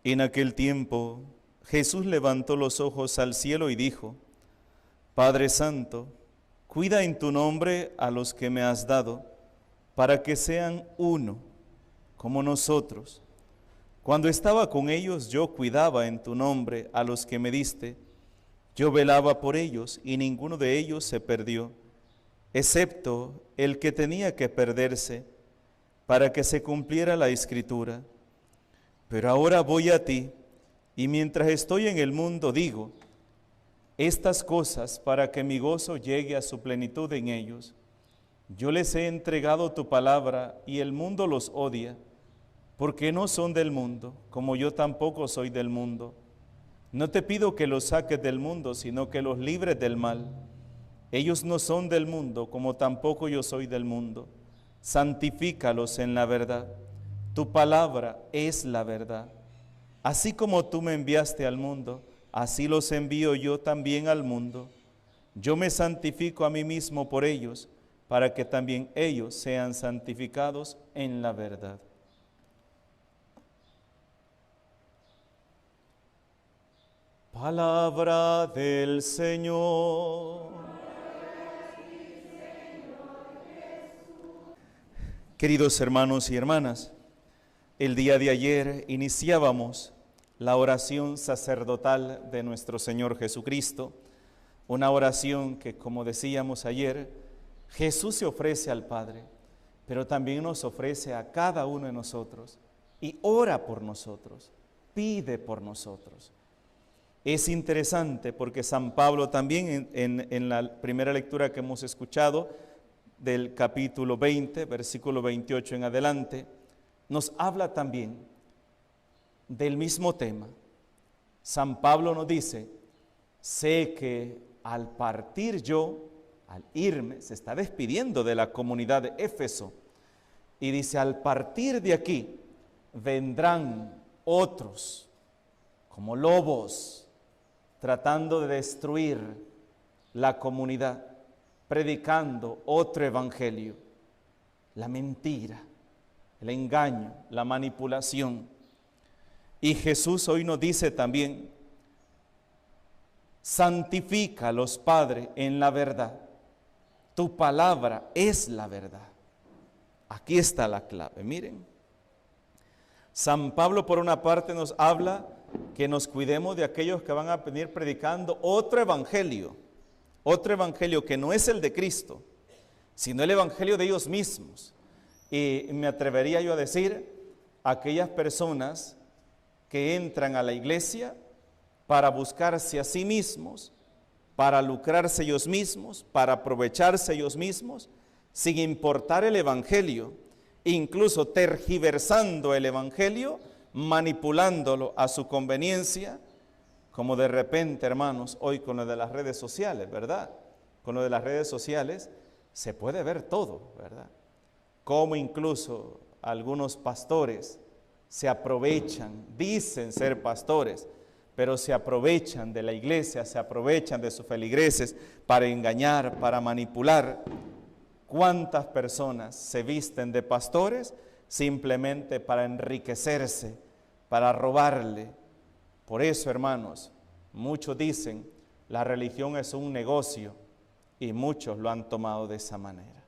En aquel tiempo Jesús levantó los ojos al cielo y dijo: Padre Santo, cuida en tu nombre a los que me has dado, para que sean uno, como nosotros. Cuando estaba con ellos, yo cuidaba en tu nombre a los que me diste. Yo velaba por ellos, y ninguno de ellos se perdió, excepto el que tenía que perderse, para que se cumpliera la Escritura. Pero ahora voy a ti, y mientras estoy en el mundo digo estas cosas para que mi gozo llegue a su plenitud en ellos. Yo les he entregado tu palabra, y el mundo los odia, porque no son del mundo, como yo tampoco soy del mundo. No te pido que los saques del mundo, sino que los libres del mal. Ellos no son del mundo, como tampoco yo soy del mundo. Santifícalos en la verdad. Tu palabra es la verdad. Así como tú me enviaste al mundo, así los envío yo también al mundo. Yo me santifico a mí mismo por ellos, para que también ellos sean santificados en la verdad. Palabra del Señor. Queridos hermanos y hermanas, el día de ayer iniciábamos la oración sacerdotal de nuestro Señor Jesucristo, una oración que, como decíamos ayer, Jesús se ofrece al Padre, pero también nos ofrece a cada uno de nosotros y ora por nosotros, pide por nosotros. Es interesante porque San Pablo también en la primera lectura que hemos escuchado del capítulo 20, versículo 28 en adelante, nos habla también del mismo tema. San Pablo nos dice: sé que al partir yo, al irme, se está despidiendo de la comunidad de Éfeso, y dice: al partir de aquí vendrán otros como lobos, tratando de destruir la comunidad, predicando otro evangelio, la mentira, el engaño, la manipulación. Y Jesús hoy nos dice también: santifícalos, Padre, en la verdad. Tu palabra es la verdad. Aquí está la clave, miren. San Pablo, por una parte, nos habla que nos cuidemos de aquellos que van a venir predicando otro evangelio que no es el de Cristo, sino el evangelio de ellos mismos. Y me atrevería yo a decir, aquellas personas que entran a la iglesia para buscarse a sí mismos, para lucrarse ellos mismos, para aprovecharse ellos mismos, sin importar el evangelio, incluso tergiversando el evangelio, manipulándolo a su conveniencia, como de repente, hermanos, hoy con lo de las redes sociales, ¿verdad? Con lo de las redes sociales se puede ver todo, ¿verdad? Como incluso algunos pastores se aprovechan, dicen ser pastores, pero se aprovechan de la iglesia, se aprovechan de sus feligreses para engañar, para manipular. ¿Cuántas personas se visten de pastores simplemente para enriquecerse, para robarle? Por eso, hermanos, muchos dicen, la religión es un negocio, y muchos lo han tomado de esa manera,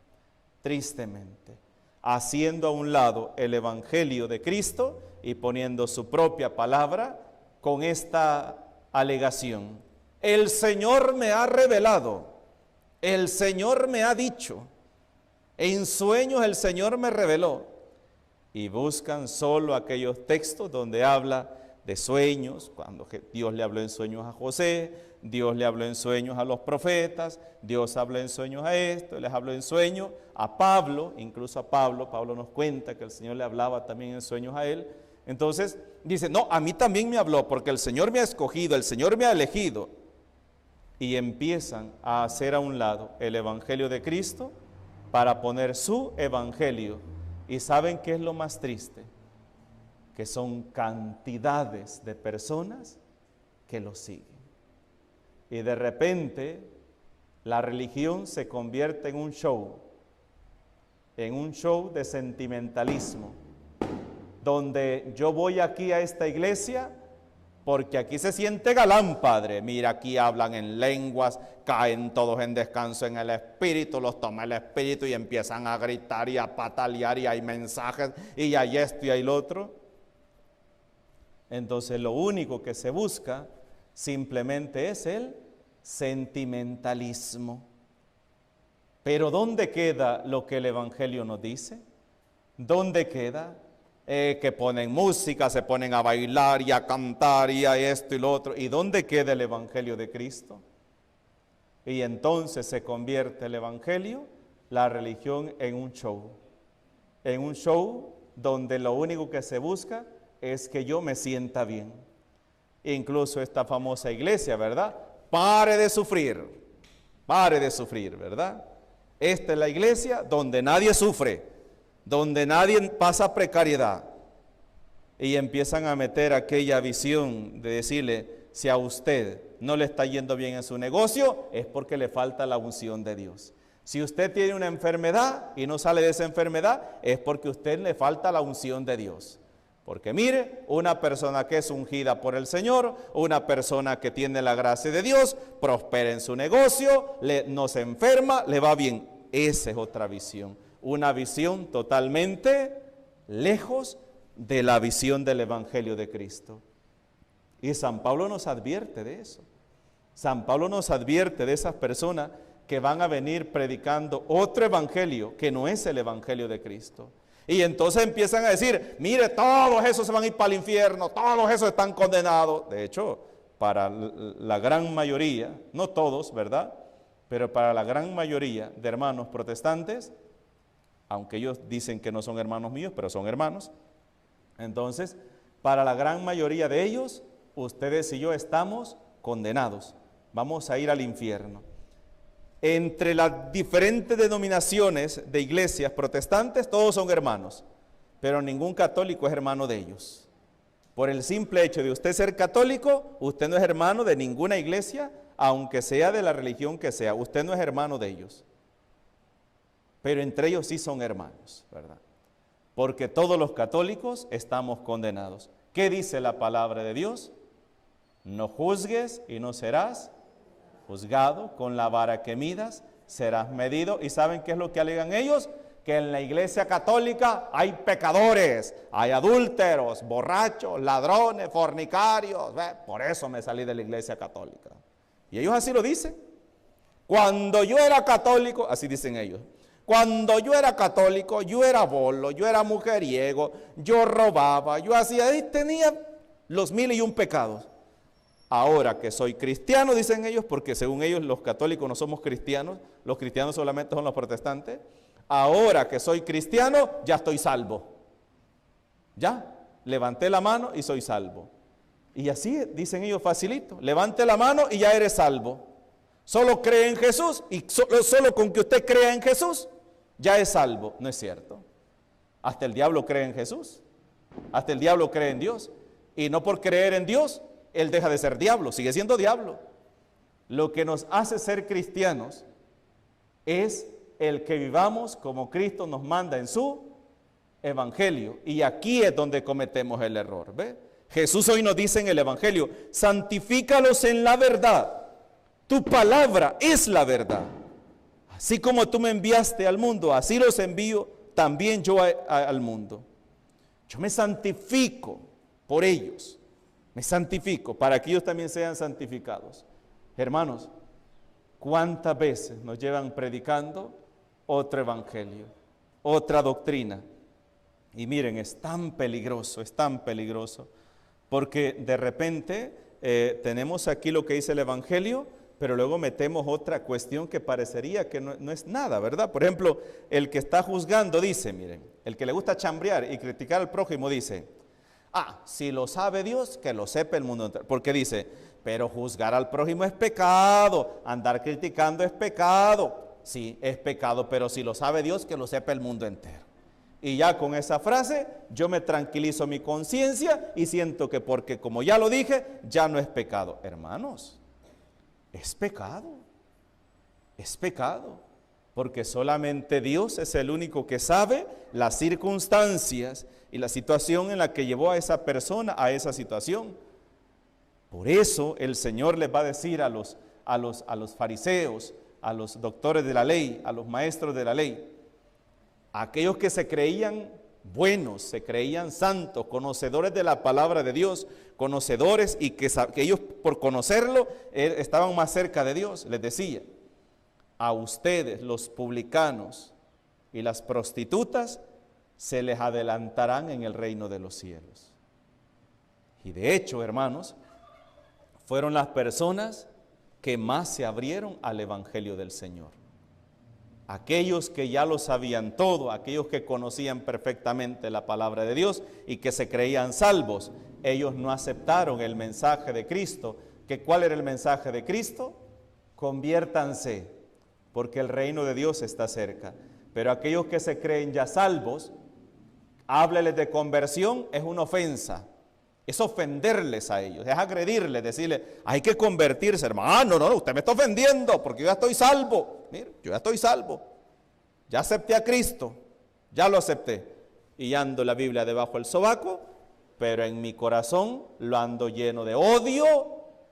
tristemente, haciendo a un lado el evangelio de Cristo y poniendo su propia palabra con esta alegación: el Señor me ha revelado, el Señor me ha dicho, en sueños el Señor me reveló. Y buscan solo aquellos textos donde habla de sueños, cuando Dios le habló en sueños a José, Dios le habló en sueños a los profetas, Dios habló en sueños a esto, les habló en sueños a Pablo, incluso a Pablo nos cuenta que el Señor le hablaba también en sueños a él. Entonces dice: no, a mí también me habló, porque el Señor me ha escogido, el Señor me ha elegido. Y empiezan a hacer a un lado el evangelio de Cristo para poner su evangelio. ¿Y saben qué es lo más triste? Que son cantidades de personas que lo siguen. Y de repente la religión se convierte en un show de sentimentalismo, donde yo voy aquí a esta iglesia porque aquí se siente galán, Padre. Mira, aquí hablan en lenguas, caen todos en descanso en el Espíritu, los toma el Espíritu y empiezan a gritar y a patalear y hay mensajes y hay esto y hay lo otro. Entonces lo único que se busca simplemente es el sentimentalismo. Pero ¿dónde queda lo que el Evangelio nos dice? ¿Dónde queda? Que ponen música, se ponen a bailar y a cantar y a esto y lo otro. ¿Y dónde queda el Evangelio de Cristo? Y entonces se convierte el Evangelio, la religión, en un show donde lo único que se busca es que yo me sienta bien. Incluso esta famosa iglesia, ¿verdad? Pare de sufrir, ¿verdad? Esta es la iglesia donde nadie sufre, donde nadie pasa precariedad. Y empiezan a meter aquella visión de decirle, si a usted no le está yendo bien en su negocio, es porque le falta la unción de Dios. Si usted tiene una enfermedad y no sale de esa enfermedad, es porque a usted le falta la unción de Dios. Porque mire, una persona que es ungida por el Señor, una persona que tiene la gracia de Dios, prospera en su negocio, no se enferma, le va bien. Esa es otra visión. Una visión totalmente lejos de la visión del Evangelio de Cristo. Y San Pablo nos advierte de eso. San Pablo nos advierte de esas personas que van a venir predicando otro evangelio que no es el Evangelio de Cristo. Y entonces empiezan a decir, mire, todos esos se van a ir para el infierno, todos esos están condenados. De hecho, para la gran mayoría, no todos, ¿verdad? Pero para la gran mayoría de hermanos protestantes, aunque ellos dicen que no son hermanos míos, pero son hermanos, entonces, para la gran mayoría de ellos, ustedes y yo estamos condenados, vamos a ir al infierno. Entre las diferentes denominaciones de iglesias protestantes, todos son hermanos, pero ningún católico es hermano de ellos. Por el simple hecho de usted ser católico, usted no es hermano de ninguna iglesia, aunque sea de la religión que sea, usted no es hermano de ellos. Pero entre ellos sí son hermanos, ¿verdad? Porque todos los católicos estamos condenados. ¿Qué dice la palabra de Dios? No juzgues y no serás juzgado, con la vara que midas serás medido. ¿Y saben qué es lo que alegan ellos? Que en la iglesia católica hay pecadores, hay adúlteros, borrachos, ladrones, fornicarios. Por eso me salí de la iglesia católica. Y ellos así lo dicen. Cuando yo era católico, así dicen ellos, cuando yo era católico, yo era bolo, yo era mujeriego, yo robaba, yo hacía, y tenía los 1001 pecados. Ahora que soy cristiano, dicen ellos, porque según ellos los católicos no somos cristianos, los cristianos solamente son los protestantes. Ahora que soy cristiano, ya estoy salvo. Ya, levanté la mano y soy salvo. Y así dicen ellos facilito, levante la mano y ya eres salvo. Solo cree en Jesús y solo con que usted crea en Jesús, ya es salvo. No es cierto. Hasta el diablo cree en Jesús, hasta el diablo cree en Dios. Y no por creer en Dios, él deja de ser diablo, sigue siendo diablo. Lo que nos hace ser cristianos es el que vivamos como Cristo nos manda en su evangelio. Y aquí es donde cometemos el error. ¿Ve? Jesús hoy nos dice en el evangelio, santifícalos en la verdad. Tu palabra es la verdad. Así como tú me enviaste al mundo, así los envío también yo al mundo. Yo me santifico por ellos. Me santifico para que ellos también sean santificados. Hermanos, ¿cuántas veces nos llevan predicando otro evangelio, otra doctrina? Y miren, es tan peligroso, porque de repente tenemos aquí lo que dice el evangelio, pero luego metemos otra cuestión que parecería que no es nada, ¿verdad? Por ejemplo, el que está juzgando dice, miren, el que le gusta chambrear y criticar al prójimo dice, si lo sabe Dios, que lo sepa el mundo entero. Porque dice, pero juzgar al prójimo es pecado, andar criticando es pecado. Sí, es pecado, pero si lo sabe Dios, que lo sepa el mundo entero. Y ya con esa frase, yo me tranquilizo mi conciencia y siento que porque como ya lo dije, ya no es pecado. Hermanos, es pecado, es pecado. porque solamente Dios es el único que sabe las circunstancias y la situación en la que llevó a esa persona a esa situación. Por eso el Señor les va a decir a los fariseos, a los doctores de la ley, a los maestros de la ley, a aquellos que se creían buenos, se creían santos, conocedores de la palabra de Dios, conocedores y que ellos por conocerlo estaban más cerca de Dios, les decía: a ustedes, los publicanos y las prostitutas, se les adelantarán en el reino de los cielos. Y de hecho, hermanos, fueron las personas que más se abrieron al evangelio del Señor. Aquellos que ya lo sabían todo, aquellos que conocían perfectamente la palabra de Dios y que se creían salvos, ellos no aceptaron el mensaje de Cristo. ¿Cuál era el mensaje de Cristo? Conviértanse, porque el reino de Dios está cerca. Pero aquellos que se creen ya salvos, hábleles de conversión, es una ofensa. Es ofenderles a ellos, es agredirles, decirles: hay que convertirse, hermano. No, usted me está ofendiendo porque yo ya estoy salvo. Mire, yo ya estoy salvo. Ya acepté a Cristo, ya lo acepté. Y ando la Biblia debajo del sobaco, pero en mi corazón lo ando lleno de odio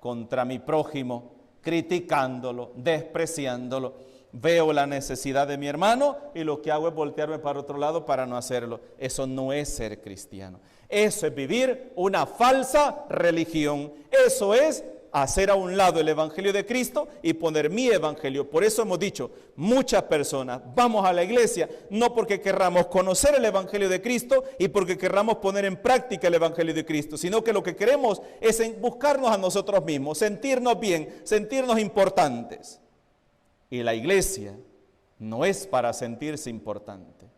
contra mi prójimo, criticándolo, despreciándolo. Veo la necesidad de mi hermano y lo que hago es voltearme para otro lado para no hacerlo. Eso no es ser cristiano. Eso es vivir una falsa religión. Eso es hacer a un lado el evangelio de Cristo y poner mi evangelio. Por eso hemos dicho, muchas personas vamos a la iglesia no porque querramos conocer el evangelio de Cristo y porque querramos poner en práctica el evangelio de Cristo, sino que lo que queremos es buscarnos a nosotros mismos, sentirnos bien, sentirnos importantes. Y la iglesia no es para sentirse importante.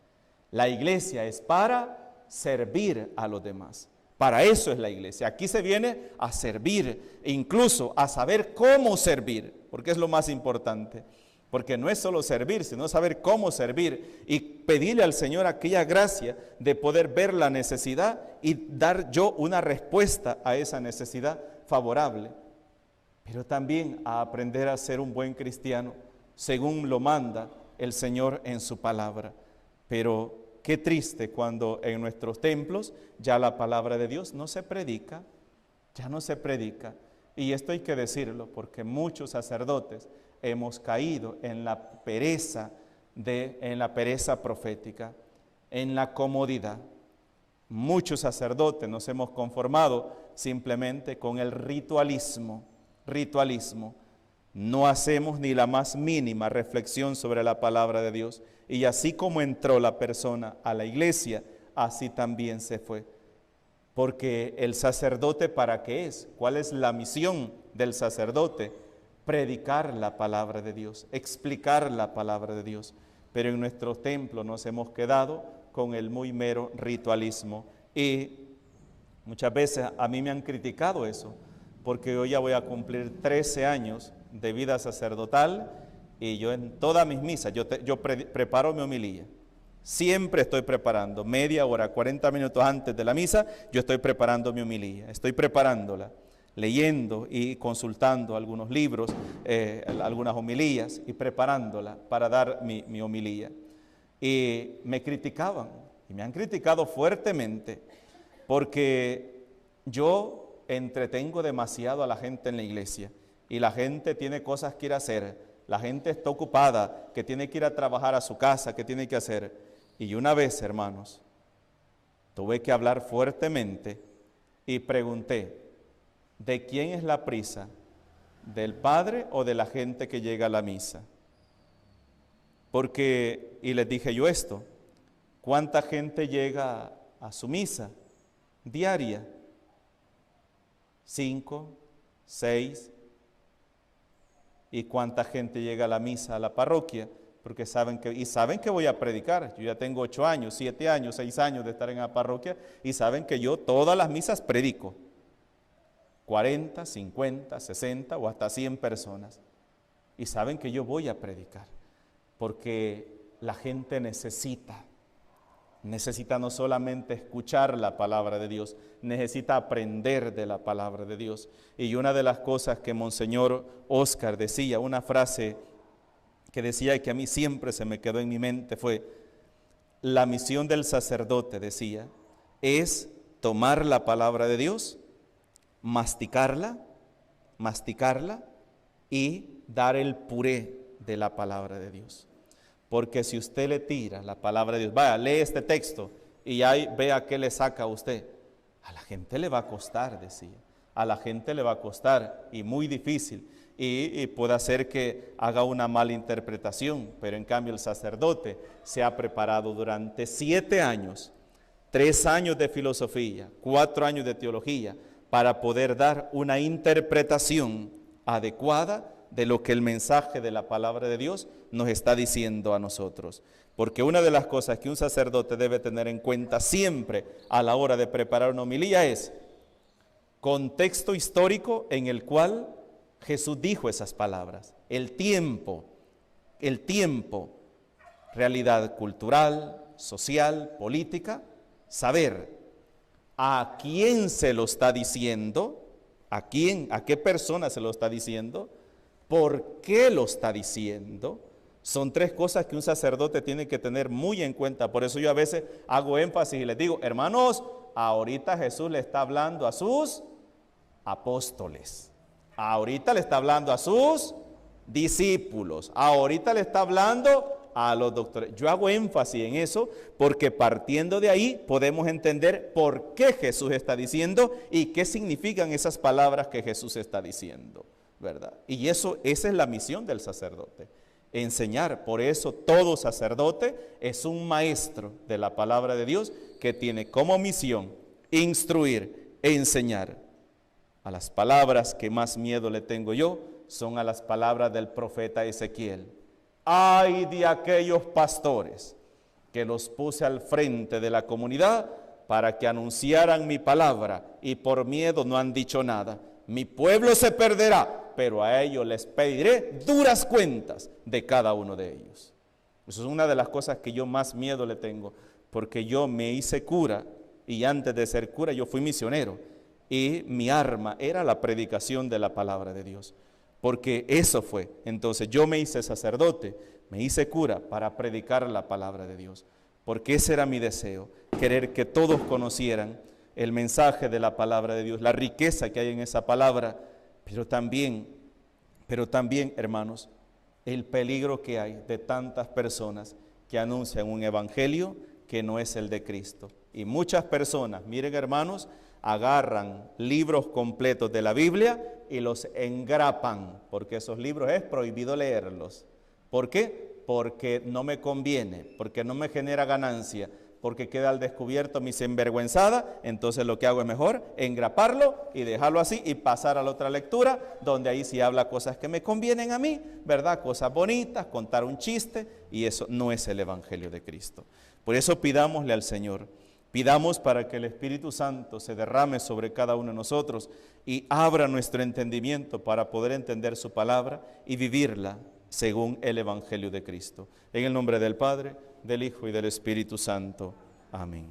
La iglesia es para servir a los demás. Para eso es la iglesia. Aquí se viene a servir, e incluso a saber cómo servir, porque es lo más importante. Porque no es solo servir, sino saber cómo servir y pedirle al Señor aquella gracia de poder ver la necesidad y dar yo una respuesta a esa necesidad favorable. Pero también a aprender a ser un buen cristiano, según lo manda el Señor en su palabra. Pero qué triste cuando en nuestros templos ya la palabra de Dios no se predica, ya no se predica. Y esto hay que decirlo porque muchos sacerdotes hemos caído en la pereza profética, en la comodidad. Muchos sacerdotes nos hemos conformado simplemente con el ritualismo. No hacemos ni la más mínima reflexión sobre la palabra de Dios. Y así como entró la persona a la iglesia, así también se fue. Porque el sacerdote, ¿para qué es? ¿Cuál es la misión del sacerdote? Predicar la palabra de Dios, explicar la palabra de Dios. Pero en nuestros templos nos hemos quedado con el muy mero ritualismo. Y muchas veces a mí me han criticado eso, porque yo ya voy a cumplir 13 años de vida sacerdotal y yo en todas mis misas, yo preparo mi homilía. Siempre estoy preparando, media hora, 40 minutos antes de la misa, yo estoy preparando mi homilía, estoy preparándola, leyendo y consultando algunos libros, algunas homilías y preparándola para dar mi homilía. Y me criticaban, y me han criticado fuertemente, porque yo entretengo demasiado a la gente en la iglesia. Y la gente tiene cosas que ir a hacer, la gente está ocupada, que tiene que ir a trabajar a su casa, que tiene que hacer. Y una vez, hermanos, tuve que hablar fuertemente y pregunté: ¿de quién es la prisa? ¿Del padre o de la gente que llega a la misa? Porque, y les dije yo esto, ¿cuánta gente llega a su misa diaria? 5, 6. ¿Y cuánta gente llega a la misa, a la parroquia? Porque saben que voy a predicar. Yo ya tengo 8 años, 7 años, 6 años de estar en la parroquia y saben que yo todas las misas predico. 40, 50, 60 o hasta 100 personas. Y saben que yo voy a predicar. Porque la gente necesita no solamente escuchar la palabra de Dios, necesita aprender de la palabra de Dios. Y una de las cosas que Monseñor Oscar decía, una frase que decía y que a mí siempre se me quedó en mi mente fue: la misión del sacerdote, decía, es tomar la palabra de Dios, masticarla y dar el puré de la palabra de Dios. Porque si usted le tira la palabra de Dios, vaya, lee este texto y ahí vea qué le saca a usted, a la gente le va a costar, decía, a la gente le va a costar y muy difícil. Y puede hacer que haga una mala interpretación, pero en cambio el sacerdote se ha preparado durante 7 años, 3 años de filosofía, 4 años de teología, para poder dar una interpretación adecuada de lo que el mensaje de la palabra de Dios nos está diciendo a nosotros. Porque una de las cosas que un sacerdote debe tener en cuenta siempre a la hora de preparar una homilía es contexto histórico en el cual Jesús dijo esas palabras, el tiempo, realidad cultural, social, política, saber a quién se lo está diciendo, a qué persona se lo está diciendo, por qué lo está diciendo. Son 3 cosas que un sacerdote tiene que tener muy en cuenta. Por eso yo a veces hago énfasis y les digo: hermanos, ahorita Jesús le está hablando a sus apóstoles. Ahorita le está hablando a sus discípulos. Ahorita le está hablando a los doctores. Yo hago énfasis en eso porque partiendo de ahí podemos entender por qué Jesús está diciendo y qué significan esas palabras que Jesús está diciendo, ¿verdad? Y esa es la misión del sacerdote, enseñar. Por eso todo sacerdote es un maestro de la palabra de Dios que tiene como misión instruir, enseñar. A las palabras que más miedo le tengo yo son a las palabras del profeta Ezequiel. Ay de aquellos pastores que los puse al frente de la comunidad para que anunciaran mi palabra y por miedo no han dicho nada. Mi pueblo se perderá, pero a ellos les pediré duras cuentas de cada uno de ellos. Eso es una de las cosas que yo más miedo le tengo, porque yo me hice cura y antes de ser cura yo fui misionero. Y mi arma era la predicación de la palabra de Dios, porque eso fue. Entonces yo me hice sacerdote, me hice cura para predicar la palabra de Dios, porque ese era mi deseo, querer que todos conocieran el mensaje de la palabra de Dios, la riqueza que hay en esa palabra, pero también, hermanos, el peligro que hay de tantas personas que anuncian un evangelio que no es el de Cristo. Y muchas personas, miren hermanos, agarran libros completos de la Biblia y los engrapan, porque esos libros es prohibido leerlos. ¿Por qué? Porque no me conviene, porque no me genera ganancia, porque queda al descubierto mi sinvergüenzada. Entonces lo que hago es mejor engraparlo y dejarlo así y pasar a la otra lectura, donde ahí sí habla cosas que me convienen a mí, ¿verdad? Cosas bonitas, contar un chiste, y eso no es el evangelio de Cristo. Por eso pidámosle al Señor, pidamos para que el Espíritu Santo se derrame sobre cada uno de nosotros y abra nuestro entendimiento para poder entender su palabra y vivirla según el Evangelio de Cristo. En el nombre del Padre, del Hijo y del Espíritu Santo. Amén.